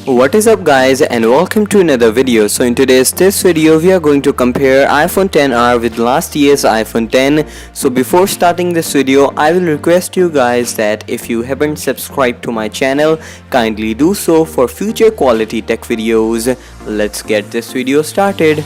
What is up guys, and welcome to another video. So in this video we are going to compare iPhone XR with last year's iPhone X. So before starting this video, I will request you guys that if you haven't subscribed to my channel, kindly do so for future quality tech videos. Let's get this video started.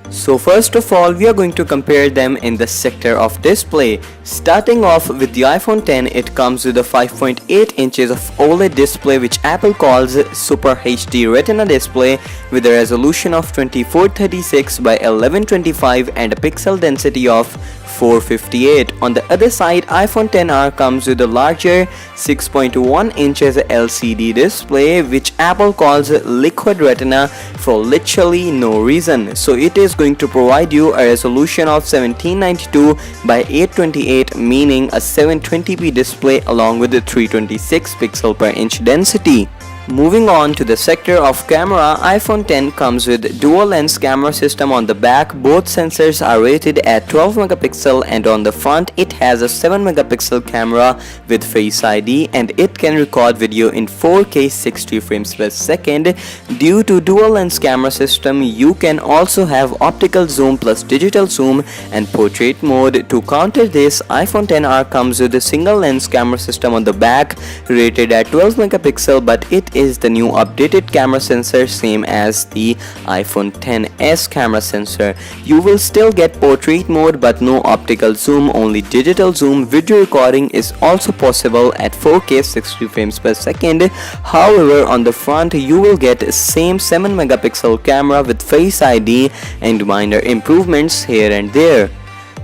So first of all, we are going to compare them in the sector of display. Starting off with the iPhone X, it comes with a 5.8 inches of OLED display which Apple calls Super HD Retina display with a resolution of 2436 by 1125 and a pixel density of 458. On the other side, iPhone XR comes with a larger 6.1 inches LCD display which Apple calls Liquid Retina for literally no reason. So it is going to provide you a resolution of 1792 by 828, meaning a 720p display along with a 326 pixel per inch density. Moving on to the sector of camera, iPhone X comes with dual lens camera system on the back. Both sensors are rated at 12 megapixel and on the front it has a 7 megapixel camera with Face ID and it can record video in 4K 60 frames per second. Due to dual lens camera system, you can also have optical zoom plus digital zoom and portrait mode. To counter this, iPhone XR comes with a single lens camera system on the back rated at 12 megapixel, but it is the new updated camera sensor, same as the iPhone XS camera sensor. You will still get portrait mode but no optical zoom, only digital zoom. Video recording is also possible at 4K 60 frames per second. However, on the front you will get same 7 megapixel camera with Face ID and minor improvements here and there.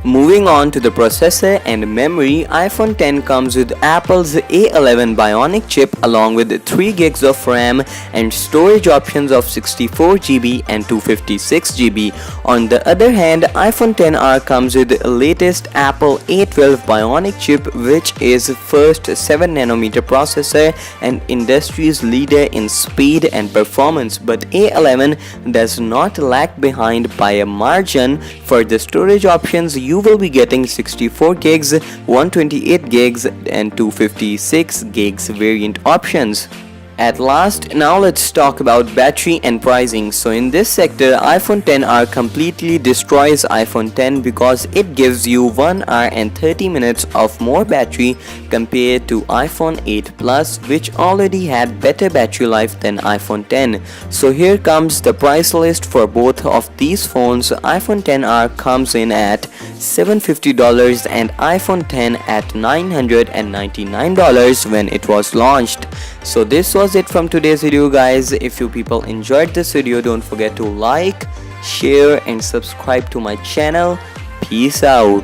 Moving on to the processor and memory, iPhone X comes with Apple's A11 Bionic chip along with 3 gigs of RAM and storage options of 64GB and 256GB. On the other hand, iPhone XR comes with the latest Apple A12 Bionic chip, which is first 7nm processor and industry's leader in speed and performance, but A11 does not lag behind by a margin. For the storage options, you will be getting 64 gigs, 128 gigs and 256 gigs variant options. At last, now let's talk about battery and pricing. So in this sector, iPhone XR completely destroys iPhone X because it gives you 1 hour and 30 minutes of more battery compared to iPhone 8 Plus, which already had better battery life than iPhone X. So here comes the price list for both of these phones. iPhone XR comes in at $750 and iPhone X at $999 when it was launched. So this was it from today's video guys. If you people enjoyed this video, don't forget to like, share and subscribe to my channel. Peace out.